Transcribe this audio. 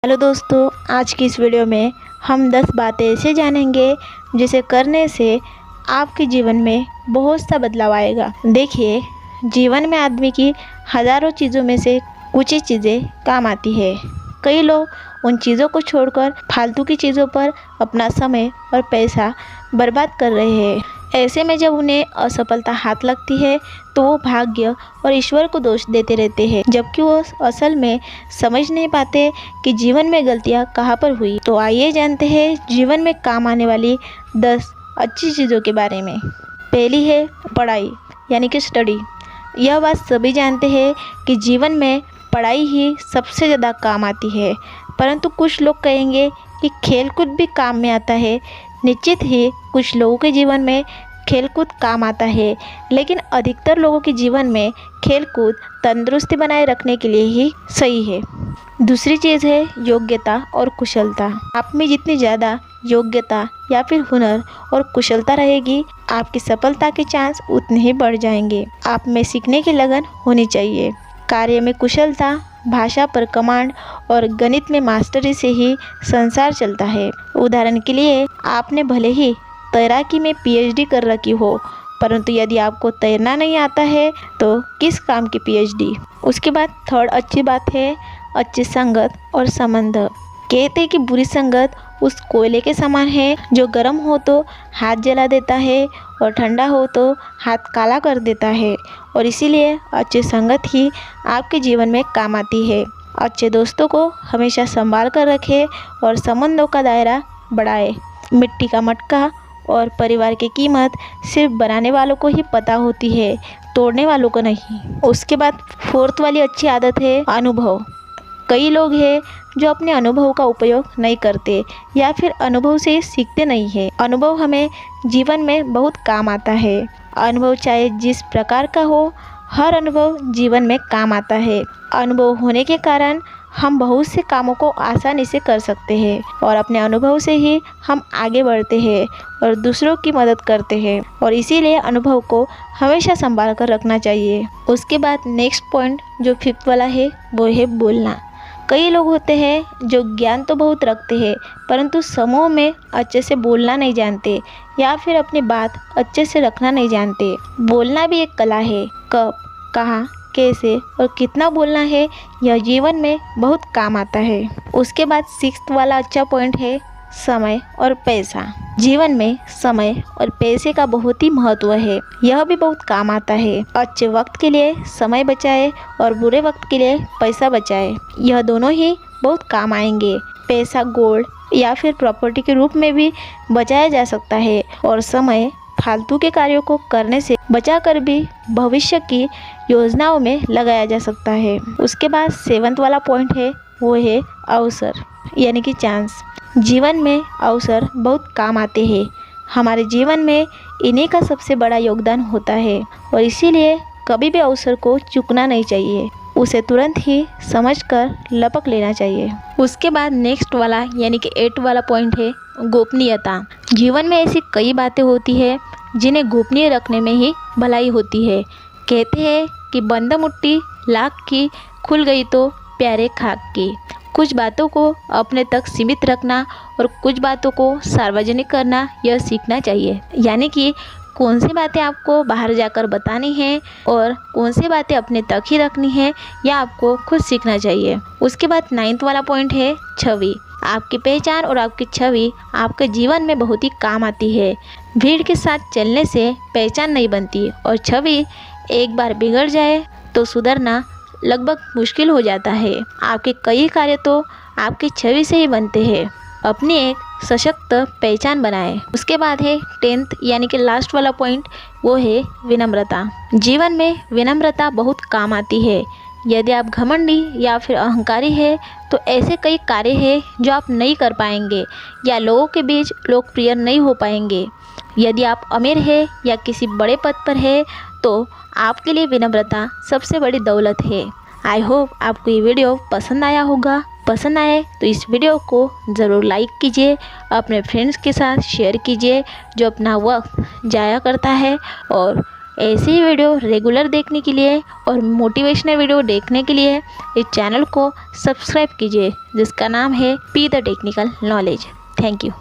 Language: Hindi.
हेलो दोस्तों, आज की इस वीडियो में हम 10 बातें ऐसे जानेंगे जिसे करने से आपके जीवन में बहुत सा बदलाव आएगा। देखिए, जीवन में आदमी की हज़ारों चीज़ों में से कुछ ही चीज़ें काम आती है। कई लोग उन चीज़ों को छोड़कर फालतू की चीज़ों पर अपना समय और पैसा बर्बाद कर रहे हैं। ऐसे में जब उन्हें असफलता हाथ लगती है तो वो भाग्य और ईश्वर को दोष देते रहते हैं, जबकि वो असल में समझ नहीं पाते कि जीवन में गलतियाँ कहाँ पर हुई। तो आइए जानते हैं जीवन में काम आने वाली 10 अच्छी चीज़ों के बारे में। पहली है पढ़ाई, यानी कि स्टडी। यह बात सभी जानते हैं कि जीवन में पढ़ाई ही सबसे ज़्यादा काम आती है, परंतु कुछ लोग कहेंगे कि खेलकूद भी काम में आता है। निश्चित ही कुछ लोगों के जीवन में खेलकूद काम आता है, लेकिन अधिकतर लोगों के जीवन में खेलकूद तंदुरुस्ती बनाए रखने के लिए ही सही है। दूसरी चीज़ है योग्यता और कुशलता। आप में जितनी ज़्यादा योग्यता या फिर हुनर और कुशलता रहेगी, आपकी सफलता के चांस उतने ही बढ़ जाएंगे। आप में सीखने की लगन होनी चाहिए। कार्य में कुशलता, भाषा पर कमांड और गणित में मास्टरी से ही संसार चलता है। उदाहरण के लिए, आपने भले ही तैराकी में पीएचडी कर रखी हो, परंतु यदि आपको तैरना नहीं आता है तो किस काम की पीएचडी। उसके बाद थर्ड अच्छी बात है अच्छी संगत और संबंध। कहते हैं कि बुरी संगत उस कोयले के समान है जो गर्म हो तो हाथ जला देता है और ठंडा हो तो हाथ काला कर देता है, और इसीलिए अच्छी संगत ही आपके जीवन में काम आती है। अच्छे दोस्तों को हमेशा संभाल कर रखें और संबंधों का दायरा बढ़ाएं। मिट्टी का मटका और परिवार की कीमत सिर्फ बनाने वालों को ही पता होती है, तोड़ने वालों को नहीं। उसके बाद फोर्थ वाली अच्छी आदत है अनुभव। कई लोग हैं जो अपने अनुभव का उपयोग नहीं करते या फिर अनुभव से सीखते नहीं हैं। अनुभव हमें जीवन में बहुत काम आता है। अनुभव चाहे जिस प्रकार का हो, हर अनुभव जीवन में काम आता है। अनुभव होने के कारण हम बहुत से कामों को आसानी से कर सकते हैं, और अपने अनुभव से ही हम आगे बढ़ते हैं और दूसरों की मदद करते हैं, और इसीलिए अनुभव को हमेशा संभाल कर रखना चाहिए। उसके बाद नेक्स्ट पॉइंट जो फिफ्थ वाला है वो है बोलना। कई लोग होते हैं जो ज्ञान तो बहुत रखते हैं, परंतु समूह में अच्छे से बोलना नहीं जानते या फिर अपनी बात अच्छे से रखना नहीं जानते। बोलना भी एक कला है। कब, कहाँ, कैसे और कितना बोलना है, यह जीवन में बहुत काम आता है। उसके बाद सिक्स्थ वाला अच्छा पॉइंट है समय और पैसा। जीवन में समय और पैसे का बहुत ही महत्व है। यह भी बहुत काम आता है। अच्छे वक्त के लिए समय बचाए और बुरे वक्त के लिए पैसा बचाए, यह दोनों ही बहुत काम आएंगे। पैसा गोल्ड या फिर प्रॉपर्टी के रूप में भी बचाया जा सकता है, और समय फालतू के कार्यों को करने से बचाकर भी भविष्य की योजनाओं में लगाया जा सकता है। उसके बाद सेवंथ वाला पॉइंट है वो है अवसर, यानी कि चांस। जीवन में अवसर बहुत काम आते हैं। हमारे जीवन में इन्हीं का सबसे बड़ा योगदान होता है, और इसीलिए कभी भी अवसर को चूकना नहीं चाहिए। उसे तुरंत ही समझकर लपक लेना चाहिए। उसके बाद नेक्स्ट वाला यानी कि 8 वाला पॉइंट है गोपनीयता। जीवन में ऐसी कई बातें होती है जिन्हें गोपनीय रखने में ही भलाई होती है। कहते हैं कि बंद मुट्ठी लाख की, खुल गई तो प्यारे खाक की। कुछ बातों को अपने तक सीमित रखना और कुछ बातों को सार्वजनिक करना, यह सीखना चाहिए। यानी कि कौन सी बातें आपको बाहर जाकर बतानी है और कौन सी बातें अपने तक ही रखनी है, यह आपको खुद सीखना चाहिए। उसके बाद 9th वाला पॉइंट है छवि। आपकी पहचान और आपकी छवि आपके जीवन में बहुत ही काम आती है। भीड़ के साथ चलने से पहचान नहीं बनती, और छवि एक बार बिगड़ जाए तो सुधरना लगभग मुश्किल हो जाता है। आपके कई कार्य तो आपकी छवि से ही बनते हैं। अपनी एक सशक्त पहचान बनाएं। उसके बाद है 10th यानी कि लास्ट वाला पॉइंट, वो है विनम्रता। जीवन में विनम्रता बहुत काम आती है। यदि आप घमंडी या फिर अहंकारी है तो ऐसे कई कार्य हैं जो आप नहीं कर पाएंगे या लोगों के बीच लोकप्रिय नहीं हो पाएंगे। यदि आप अमीर है या किसी बड़े पद पर है तो आपके लिए विनम्रता सबसे बड़ी दौलत है। आई होप आपको ये वीडियो पसंद आया होगा। पसंद आए तो इस वीडियो को ज़रूर लाइक कीजिए, अपने फ्रेंड्स के साथ शेयर कीजिए जो अपना वक्त जाया करता है, और ऐसी ही वीडियो रेगुलर देखने के लिए और मोटिवेशनल वीडियो देखने के लिए इस चैनल को सब्सक्राइब कीजिए, जिसका नाम है P the technical knowledge. Thank you.